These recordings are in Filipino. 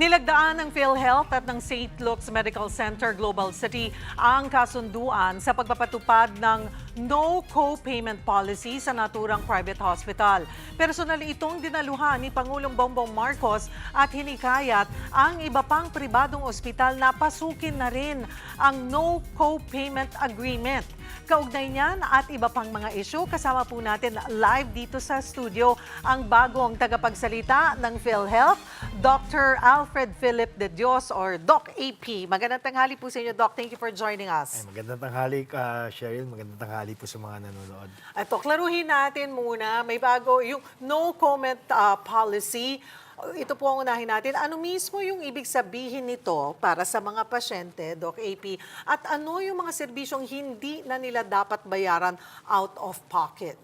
Nilagdaan ng PhilHealth at ng St. Luke's Medical Center Global City ang kasunduan sa pagpapatupad ng no co-payment policy sa naturang private hospital. Personal itong dinaluhan ni Pangulong Bongbong Marcos at hinikayat ang iba pang pribadong ospital na pasukin na rin ang no co-payment agreement. Kaugnay niyan at iba pang mga isyu, kasama po natin live dito sa studio ang bagong tagapagsalita ng PhilHealth, Dr. Alfred Philip de Dios or Doc AP. Magandang tanghali po sa inyo, Doc. Thank you for joining us. Magandang tanghali, Cheryl. Magandang tanghali po sa mga nanonood. Ito, klaruhin natin muna. May bago yung no comment policy. Ito po ang unahin natin. Ano mismo yung ibig sabihin nito para sa mga pasyente, Doc AP? At ano yung mga serbisyong hindi na nila dapat bayaran out of pocket?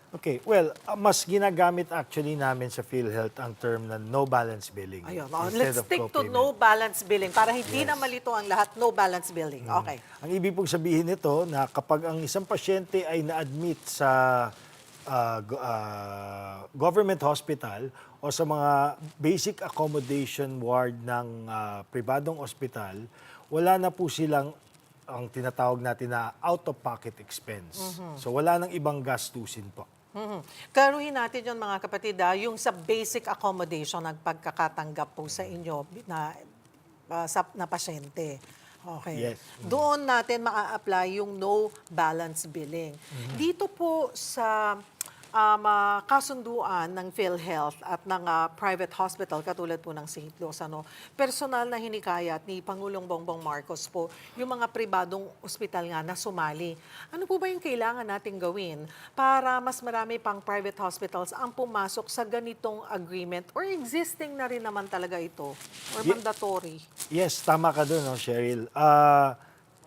Okay, well, mas ginagamit actually namin sa PhilHealth ang term na no balance billing. Ayun, instead let's of stick to co-payment. no balance billing para hindi Yes. na malito ang lahat, no balance billing. Okay. Ang ibig pong sabihin nito na kapag ang isang pasyente ay na-admit sa government hospital o sa mga basic accommodation ward ng pribadong ospital, wala na po silang ang tinatawag natin na out-of-pocket expense. So wala nang ibang gastusin po. Klaruhin natin yun mga kapatid, yung sa basic accommodation ng pagkakatanggap po sa inyo na pasyente. Okay. Yes. Doon natin maa-apply yung no balance billing. Dito po sa kasunduan ng PhilHealth at ng private hospital katulad po ng St. Luke's, personal na hinikayat ni Pangulong Bongbong Marcos po yung mga pribadong ospital nga na sumali. Ano po ba yung kailangan nating gawin para mas marami pang private hospitals ang pumasok sa ganitong agreement or existing na rin naman talaga ito or mandatory? Yes, tama ka doon, Cheryl.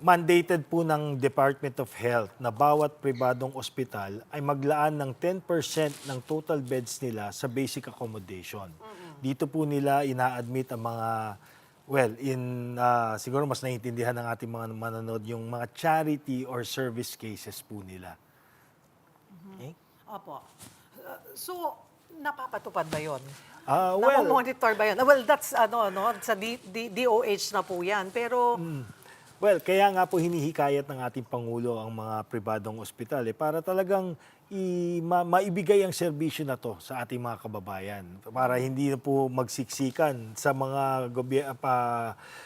Mandated po ng Department of Health na bawat pribadong ospital ay maglaan ng 10% ng total beds nila sa basic accommodation. Dito po nila ina-admit ang mga, siguro mas naiintindihan ng ating mga manonood yung mga charity or service cases po nila. Okay? Opo. So, napapatupad ba yun? Well, Monitor ba yun? Well, that's sa DOH na po yan. Pero, well, kaya nga po hinihikayat ng ating Pangulo ang mga pribadong ospital para talagang maibigay ang serbisyo na to sa ating mga kababayan para hindi na po magsiksikan sa mga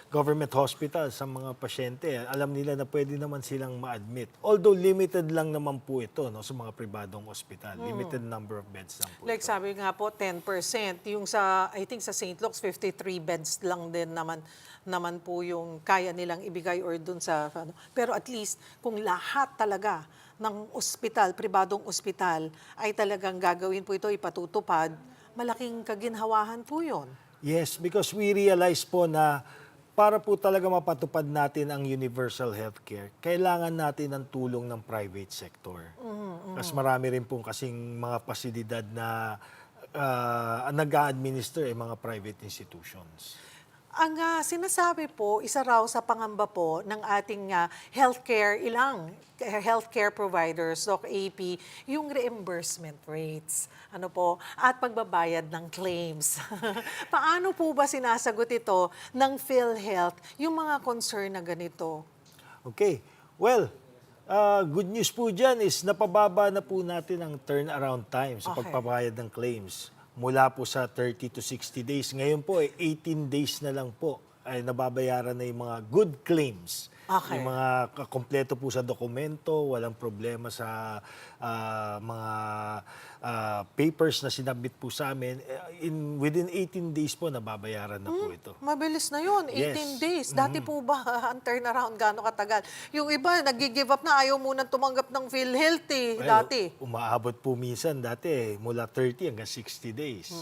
government hospital, sa mga pasyente. Alam nila na pwede naman silang ma-admit. Although limited lang naman po ito sa mga pribadong ospital. Limited number of beds lang po like ito. sabi nga po, 10%. Yung sa, I think sa St. Luke's, 53 beds lang din naman po yung kaya nilang ibigay or dun sa, pero at least kung lahat talaga ng ospital, pribadong ospital, ay talagang gagawin po ito, ipatutupad, malaking kaginhawahan po yun. Yes, because we realize po na para po talaga mapatupad natin ang universal healthcare, kailangan natin ng tulong ng private sector. Kasi marami rin po kasing mga pasilidad na nag-a-administer mga private institutions. Ang sinasabi po, isa raw sa pangamba po ng ating healthcare providers, Doc AP, yung reimbursement rates, at pagbabayad ng claims. Paano po ba sinasagot ito ng PhilHealth, yung mga concern na ganito? Okay. Well, good news po dyan is napababa na po natin ang turnaround time sa pagpabayad ng claims. Mula po sa 30 to 60 days. Ngayon po, 18 days na lang po ay nababayaran na yung mga good claims. Okay. Yung mga kompleto po sa dokumento, walang problema sa mga papers na sinabit po sa amin. Within 18 days po, nababayaran na po ito. Mabilis na yun, 18 Yes. days. Dati po ba, ang turnaround gaano katagal? Yung iba, nag-give up na, ayaw muna tumanggap ng PhilHealth dati. Umaabot po minsan dati mula 30 hanggang 60 days.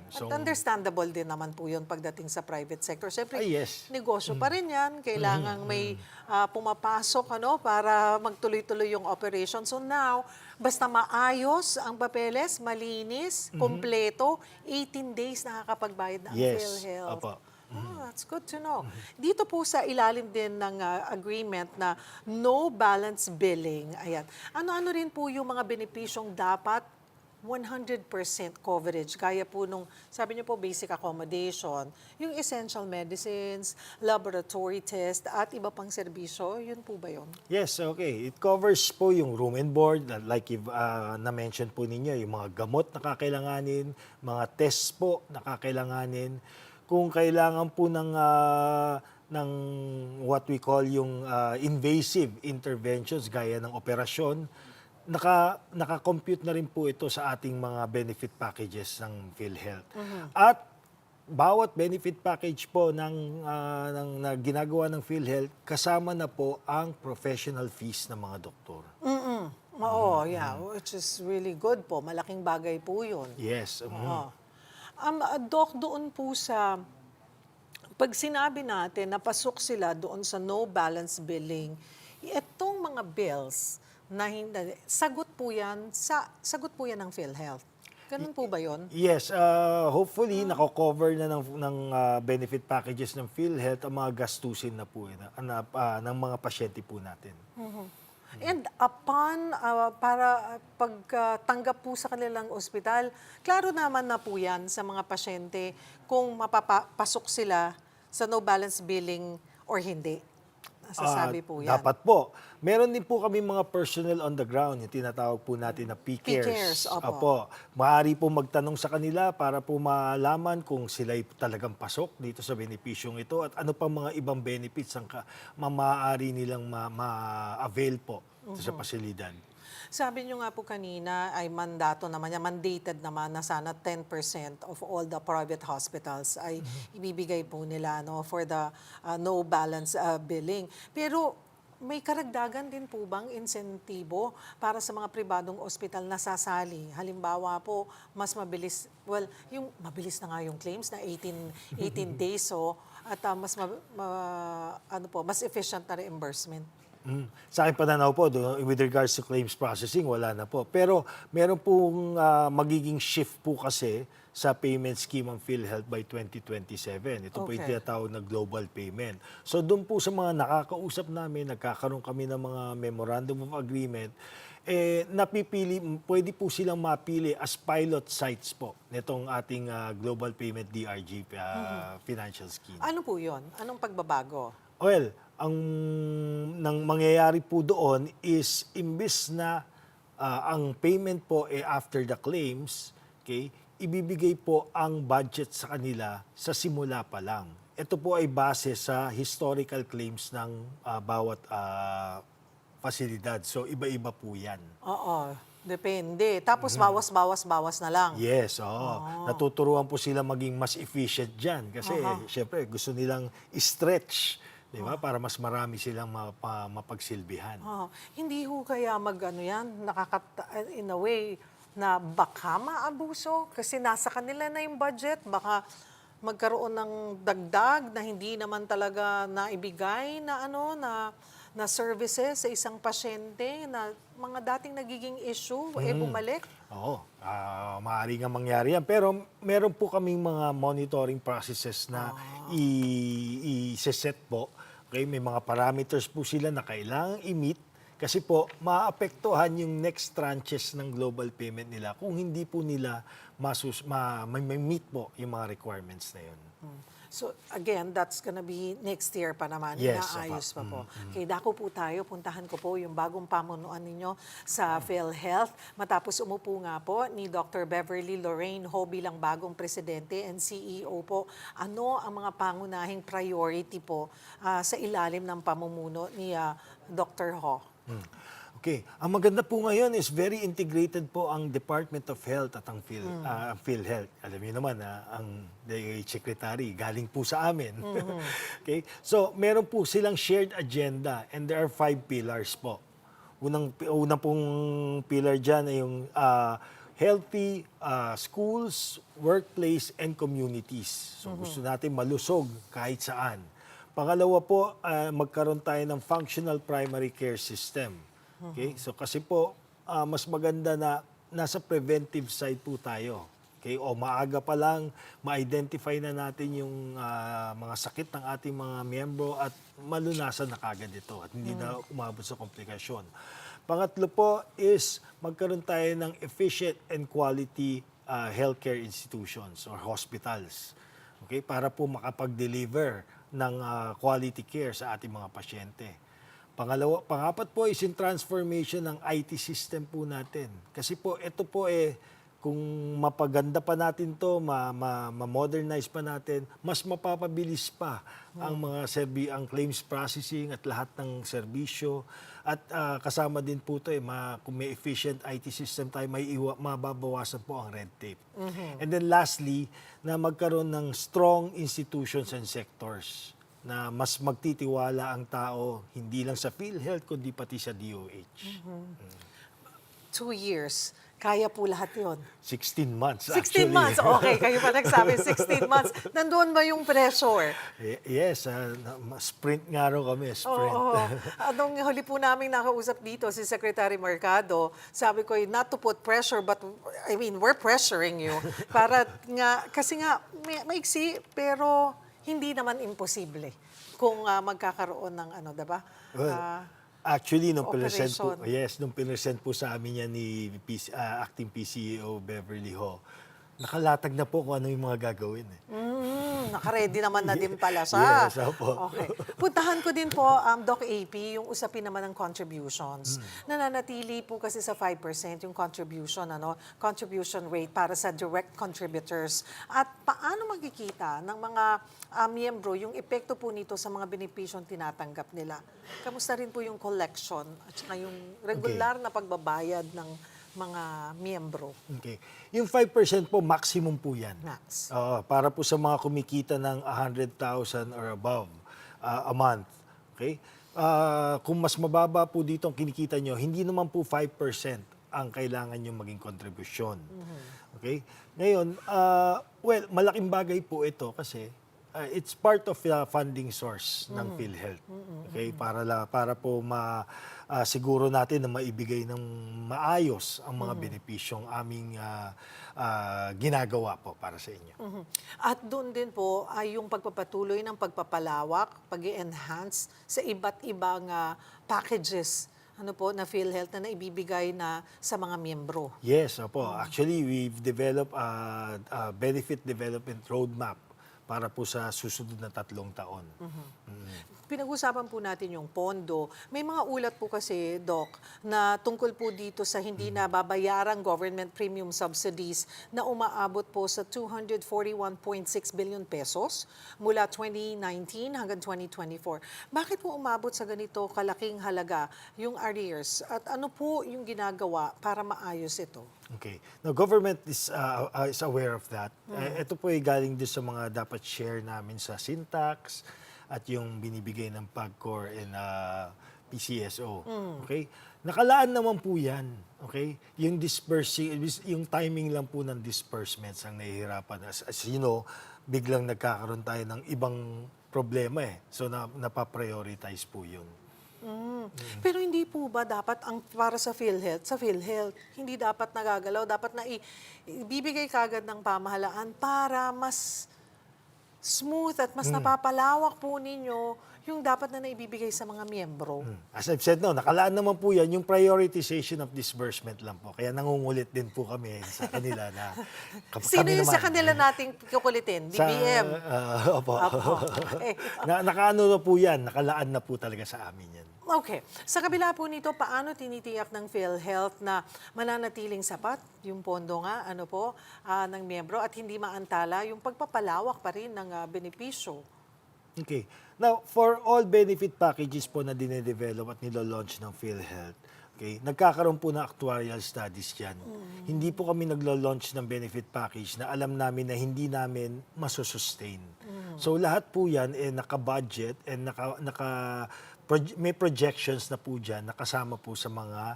At understandable din naman po yun pagdating sa private sector. Siyempre, yes. negosyo pa rin yan. Kailangan may pumapasok para magtuloy-tuloy yung operation. So now, basta maayos ang papeles, malinis, kompleto, 18 days nakakapagbayad na ang Yes. PhilHealth. Opo. That's good to know. Dito po sa ilalim din ng agreement na no balance billing, ayan. Ano-ano rin po yung mga benepisyong dapat 100% coverage. Gaya po nung, sabi niyo po, basic accommodation, yung essential medicines, laboratory test, at iba pang serbisyo, yun po ba yun? Yes, okay. It covers po yung room and board, like na-mention po ninyo, yung mga gamot na kakailanganin, mga tests po na kakailanganin. Kung kailangan po ng what we call yung invasive interventions gaya ng operasyon, naka-compute na rin po ito sa ating mga benefit packages ng PhilHealth. At bawat benefit package po na ginagawa ng PhilHealth, kasama na po ang professional fees ng mga doktor. Oo, yeah, which is really good po. Malaking bagay po yun. Yes. Oo. Doc, doon po sa, pag sinabi natin na pasok sila doon sa no balance billing, itong mga bills na hindi, sagot po yan ng PhilHealth. Ganun po ba yun? Yes, hopefully nako-cover na ng benefit packages ng PhilHealth ang mga gastusin na po ng mga pasyente po natin. And upon, para pagtanggap po sa kanilang ospital, klaro naman na po yan sa mga pasyente kung mapapasok sila sa no balance billing or hindi. Nasasabi po yan. Dapat po. Meron din po kami mga personnel on the ground, yung tinatawag po natin na PCares. PCares, opo. Opo. Maaari po magtanong sa kanila para po malaman kung sila'y talagang pasok dito sa benepisyong ito at ano pang mga ibang benefits ang maaari nilang ma-avail po sa pasilidad. Sabi niyo nga po kanina ay mandated naman na sana 10% of all the private hospitals ay ibibigay po nila for the no balance billing. Pero may karagdagan din po bang insentibo para sa mga pribadong ospital na sasali? Halimbawa po, mas mabilis, yung mabilis na nga yung claims na 18 days at mas efficient na reimbursement. Sa aking pananaw po, with regards to claims processing, wala na po. Pero meron pong magiging shift po kasi sa payment scheme ng PhilHealth by 2027. Ito po yung Okay. tinatawag na global payment. So doon po sa mga nakakausap namin, nagkakaroon kami ng mga memorandum of agreement, pwede po silang mapili as pilot sites po nitong ating global payment DRG financial scheme. Ano po yun? Anong pagbabago? Well, ang mangyayari po doon is imbis na ang payment po after the claims, okay, ibibigay po ang budget sa kanila sa simula pa lang. Ito po ay base sa historical claims ng bawat pasilidad. So iba-iba po 'yan. Oo, depende. Tapos bawas na lang. Yes, oo. Natuturuan po sila maging mas efficient diyan kasi syempre gusto nilang stretch, 'di ba? Para mas marami silang mapagsilbihan. Hindi ho kaya in a way, na baka maabuso kasi nasa kanila na yung budget, baka magkaroon ng dagdag na hindi naman talaga naibigay na services sa isang pasyente na mga dating nagiging issue, bumalik. Oo, maaari nga mangyari yan. Pero meron po kaming mga monitoring processes na i-set po. Okay, may mga parameters po sila na kailangang i-meet kasi po maapektuhan yung next tranches ng global payment nila kung hindi po nila may meet po yung mga requirements na yun. So again, that's gonna be next year pa naman. Yes, Inaayos pa po. Okay, dako po tayo. Puntahan ko po yung bagong pamunuan ninyo sa PhilHealth. Matapos umupo nga po ni Dr. Beverly Lorraine Ho bilang bagong presidente and CEO po. Ano ang mga pangunahing priority po sa ilalim ng pamumuno ni Dr. Ho? Okay. Ang maganda po ngayon is very integrated po ang Department of Health at ang PhilHealth. Alam niyo naman, ang secretary galing po sa amin. Okay? So, meron po silang shared agenda and there are 5 pillars po. Unang pong pillar dyan ay yung healthy schools, workplace, and communities. So, gusto natin malusog kahit saan. Pangalawa po, magkaroon tayo ng functional primary care system. Okay? So kasi po, mas maganda na nasa preventive side po tayo. Okay? O maaga pa lang, ma-identify na natin yung mga sakit ng ating mga miyembro at malunasan na kagad ito at hindi na umabot sa komplikasyon. Pangatlo po is magkaroon tayo ng efficient and quality healthcare institutions or hospitals. Okay? Para po makapag-deliver ng quality care sa ating mga pasyente. Pangapat po is yung transformation ng IT system po natin. Kasi po, ito po kung mapaganda pa natin to, ma-modernize pa natin, mas mapapabilis pa ang claims processing at lahat ng serbisyo. At kasama din po to kung may efficient IT system tayo, mababawasan po ang red tape. And then lastly, na magkaroon ng strong institutions and sectors na mas magtitiwala ang tao, hindi lang sa PhilHealth, kundi pati sa DOH. 2 years. Kaya po lahat yon. 16 months, 16 actually. months, okay. Kayo pa nagsabi, 16 months. Nandoon ba yung pressure? Yes, sprint nga raw kami, sprint. Oo. Anong huli po namin nakausap dito, si Secretary Mercado, sabi ko, not to put pressure, but I mean, we're pressuring you. Para nga, kasi nga, maiksi, pero hindi naman imposible kung magkakaroon ng ano, diba? Well, actually, nung operation. pinresent po sa amin yan ni Acting PCEO Beverly Ho, nakalatag na po kung ano yung mga gagawin. Naka-ready naman na din pala siya. Yes, opo. Okay. Puntahan ko din po, Doc AP, yung usapin naman ng contributions. Nananatili po kasi sa 5% yung contribution rate para sa direct contributors. At paano magkikita ng mga miyembro yung epekto po nito sa mga benepisyong tinatanggap nila? Kamusta rin po yung collection at saka yung regular na pagbabayad ng mga miyembro? Okay. Yung 5% po, maximum po yan. Max. Para po sa mga kumikita ng 100,000 or above a month. Okay? Kung mas mababa po dito ang kinikita nyo, hindi naman po 5% ang kailangan nyo maging kontribusyon. Okay? Ngayon, well, malaking bagay po ito kasi it's part of the funding source ng PhilHealth. Okay? Para po siguro natin na maibigay ng maayos ang mga benepisyong aming ginagawa po para sa inyo. At doon din po ay yung pagpapatuloy ng pagpapalawak, pag-enhance sa iba't ibang packages na PhilHealth na naibibigay na sa mga miyembro. Yes, opo. Actually, we've developed a benefit development roadmap para po sa susunod na 3 taon. Pinag-usapan po natin yung pondo. May mga ulat po kasi, Doc, na tungkol po dito sa hindi na babayarang government premium subsidies na umaabot po sa 241.6 billion pesos mula 2019 hanggang 2024. Bakit po umabot sa ganito kalaking halaga yung arrears? At ano po yung ginagawa para maayos ito? Okay. Now, government is aware of that. Ito po ay galing din sa mga dapat share namin sa Syntax at yung binibigay ng PAGCOR and PCSO. Okay? Nakalaan naman po yan. Okay? Yung yung timing lang po ng disbursements ang nahihirapan. As you know, biglang nagkakaroon tayo ng ibang problema So, napaprioritize po yun. Pero hindi po ba dapat ang para sa PhilHealth, hindi dapat nagagalaw, dapat na ibibigay kagad ng pamahalaan para mas smooth at mas napapalawak po ninyo yung dapat na naibibigay sa mga miyembro. As I've said nakalaan naman po yan, yung prioritization of disbursement lang po. Kaya nangungulit din po kami sa kanila na Sino kami yung sa naman. kanila nating kukulitin? DBM? Opo. Okay. Nakaano na po yan, nakalaan na po talaga sa amin yan. Okay. Sa kabila po nito, paano tinitiyak ng PhilHealth na mananatiling sapat yung pondo nga ng miyembro at hindi maantala yung pagpapalawak pa rin ng benepisyo? Okay. Now, for all benefit packages po na dinedevelop at nilo-launch ng PhilHealth, okay, nagkakaroon po ng actuarial studies yan. Hindi po kami naglo-launch ng benefit package na alam namin na hindi namin masusustain. So lahat po yan naka-budget and may projections na po dyan nakasama po sa mga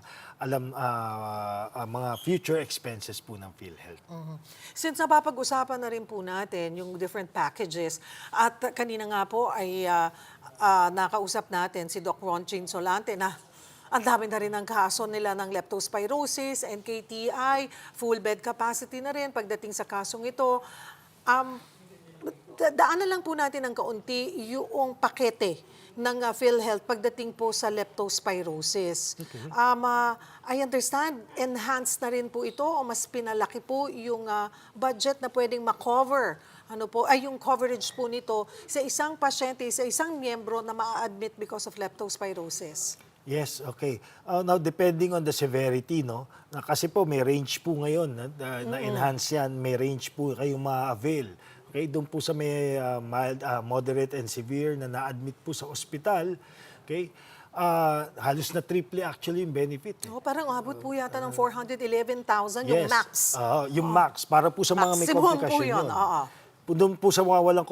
mga future expenses po ng PhilHealth. Since napapag-usapan na rin po natin yung different packages at kanina nga po ay nakausap natin si Doc Ronching Solante na ang dami na rin ang kaso nila ng leptospirosis, NKTI, full bed capacity na rin pagdating sa kasong ito. daanan lang po natin ng kaunti yung pakete ng PhilHealth pagdating po sa leptospirosis. I understand, enhanced na rin po ito o mas pinalaki po yung budget na pwedeng ma-cover. Yung coverage po nito sa isang pasyente, sa isang miyembro na ma-admit because of leptospirosis. Yes, okay. Now, depending on the severity, no? Kasi po may range po ngayon na enhance yan, may range po kayong ma-avail. Okay, doon po sa may mild, moderate and severe na na-admit po sa ospital, okay, halos na triple actually yung benefit. Parang abot po yata ng 411,000 yung Yes, max. yung max, para po sa mga may Maximum po komplikasyon yun, yun. oo. Doon po sa mga walang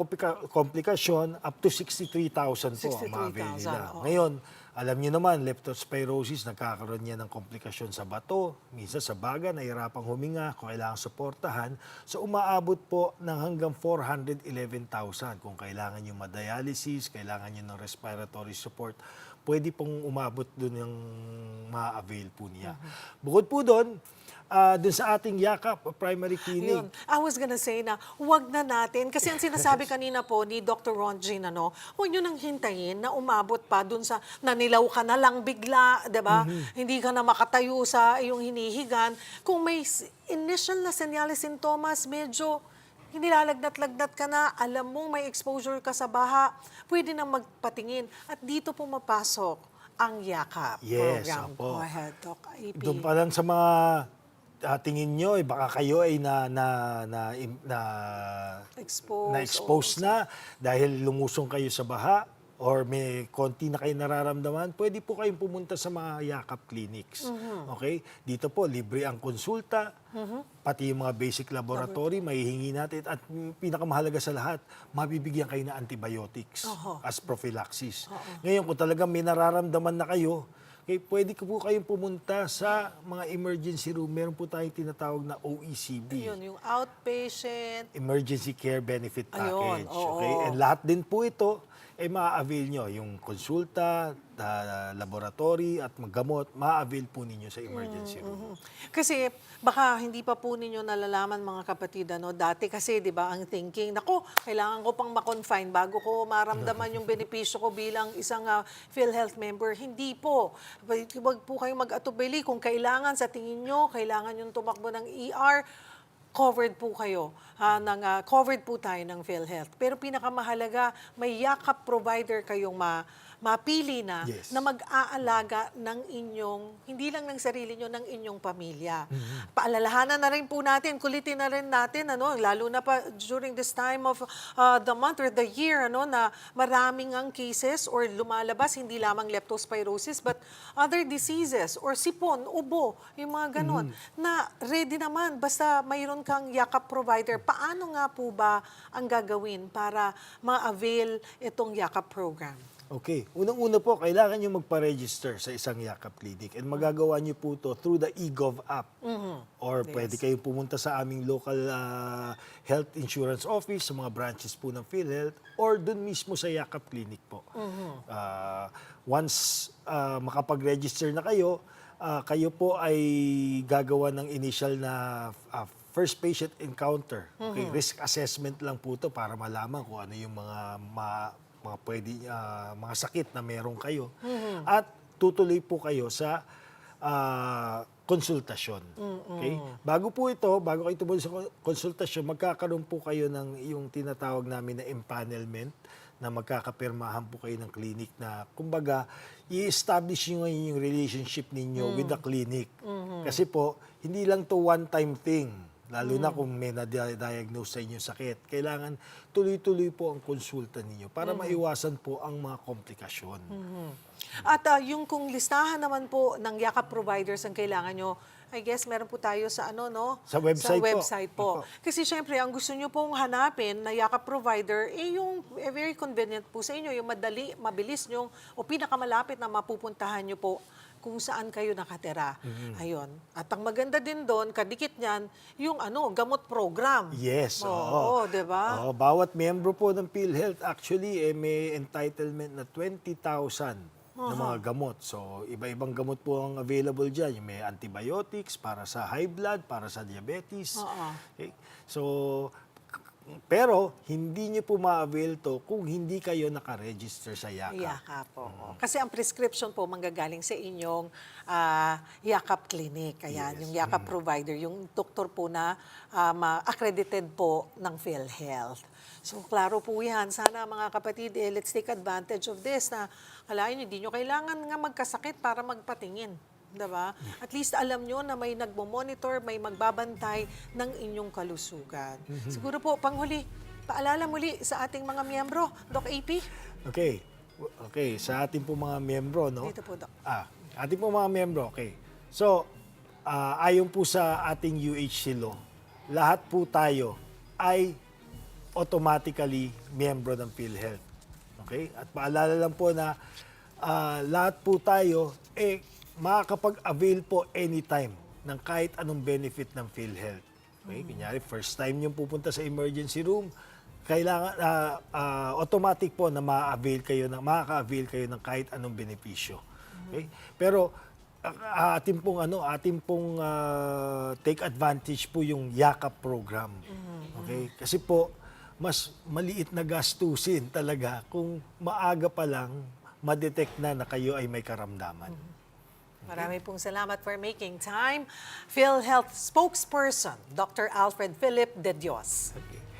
komplikasyon, up to 63,000 po ang ma-avail 63,000, nila. oo. Ngayon, alam niyo naman, leptospirosis, nagkakaroon niya ng komplikasyon sa bato, minsan sa baga, nahihirapang huminga, kung kailangan suportahan. So, umaabot po ng hanggang 411,000. Kung kailangan niyo ma-dialysis, kailangan niyo ng respiratory support, pwede pong umabot doon yung ma-avail po niya. Bukod po doon, doon sa ating Yakap Primary Clinic. Yun. I was gonna say na wag na natin, kasi ang sinasabi kanina po ni Dr. Ron Jean, huwag nyo nang hintayin na umabot pa dun sa nanilaw ka na lang bigla, di ba? Hindi ka na makatayo sa iyong hinihigan. Kung may initial na senyales, sintomas, medyo nilalagnat-lagnat ka na, alam mong may exposure ka sa baha, pwede nang magpatingin. At dito pumapasok ang Yakap Yes, program. opo. Go ahead, Doc AP. Doon pa lang sa mga tingin nyo, baka kayo ay na-expose na dahil lumusong kayo sa baha or may konti na kayo nararamdaman, pwede po kayong pumunta sa mga Yakap clinics. Okay? Dito po, libre ang konsulta, pati yung mga basic laboratory, mahihingi natin. At pinakamahalaga sa lahat, mabibigyan kayo ng antibiotics as prophylaxis. Ngayon, kung talagang may nararamdaman na kayo, okay, pwede po kayong pumunta sa mga emergency room. Meron po tayong tinatawag na OECB. Yun, yung outpatient. Emergency Care Benefit Ayun, Package. oo. Okay? And lahat din po ito, ma-avail nyo. Yung konsulta, laboratory, at maggamot, ma-avail po ninyo sa emergency room. Kasi baka hindi pa po ninyo nalalaman mga kapatid, dati kasi 'di ba ang thinking, nako, kailangan ko pang ma-confine bago ko maramdaman yung benepisyo ko bilang isang PhilHealth member. Hindi po. Huwag po kayong mag-atubili kung kailangan sa tingin nyo, kailangan yung tumakbo ng ER, covered po kayo, covered po tayo ng PhilHealth. Pero pinakamahalaga, may Yakap provider kayong mapili na Yes. na mag-aalaga ng inyong, hindi lang ng sarili nyo, ng inyong pamilya. Paalalahanan na rin po natin, kulitin na rin natin, lalo na pa during this time of the month or the year, na maraming ang cases or lumalabas, hindi lamang leptospirosis, but other diseases or sipon, ubo, yung mga ganon, na ready naman, basta mayroon kang Yakap provider. Paano nga po ba ang gagawin para ma-avail itong Yakap program? Okay. Unang-una po, kailangan nyo magpa-register sa isang Yakap Clinic. And magagawa nyo po to through the eGov app. Or pwede kayong pumunta sa aming local health insurance office, sa mga branches po ng PhilHealth, or dun mismo sa Yakap Clinic po. Once makapag-register na kayo, kayo po ay gagawa ng initial na first patient encounter. Okay? Risk assessment lang po to para malaman kung ano yung mga sakit na meron kayo. At tutuloy po kayo sa konsultasyon. Okay? Bago kayo tumuloy sa konsultasyon, magkakaroon po kayo ng yung tinatawag namin na empanelment, na magkakapirmahan po kayo ng clinic na, kumbaga, i-establish nyo ngayon yung relationship ninyo with the clinic. Kasi po, hindi lang to one-time thing. Lalo na kung may na-diagnose sa inyong sakit. Kailangan tuloy-tuloy po ang konsulta ninyo para maiwasan po ang mga komplikasyon. At yung kung listahan naman po ng Yakap providers ang kailangan nyo, I guess meron po tayo sa Sa website po. website po. Kasi syempre, ang gusto nyo pong hanapin na Yakap provider, yung very convenient po sa inyo, yung madali, mabilis nyo, o pinakamalapit na mapupuntahan nyo po kung saan kayo nakatira. Ayun. At ang maganda din doon, kadikit niyan, yung gamot program. Yes. Oo, di ba? Bawat miyembro po ng PhilHealth actually may entitlement na 20,000 na mga gamot. So, iba-ibang gamot po ang available dyan. Yung may antibiotics para sa high blood, para sa diabetes. Okay? So, Pero hindi niyo po ma-avail to kung hindi kayo nakaregister sa YAKAP. Yakap po. Kasi ang prescription po manggagaling sa inyong Yakap Clinic. Ayan, yung Yakap provider, yung doktor po na accredited po ng PhilHealth. So, klaro po yan. Sana mga kapatid, let's take advantage of this na kalahin, hindi nyo kailangan nga magkasakit para magpatingin. Diba? At least alam nyo na may nagmo-monitor, may magbabantay ng inyong kalusugan. Siguro po, panghuli, paalala muli sa ating mga miyembro, Doc AP. Okay. Okay, sa ating po mga miyembro, no? Dito po, Doc. Ating po mga miyembro, okay. So, ayon po sa ating UHC law, lahat po tayo ay automatically miyembro ng PhilHealth. Okay? At paalala lang po na lahat po tayo, makakapag-avail po anytime ng kahit anong benefit ng PhilHealth. Okay? Kunyari, first time nyo pupunta sa emergency room, kailangan automatic po na makaka-avail kayo ng kahit anong benepisyo. Okay? Pero ating pong take advantage po yung YAKAP program. Okay? Kasi po mas maliit na gastusin talaga kung maaga pa lang ma-detect na kayo ay may karamdaman. Maraming pong salamat for making time. PhilHealth spokesperson, Dr. Alfred Philip De Dios. Okay.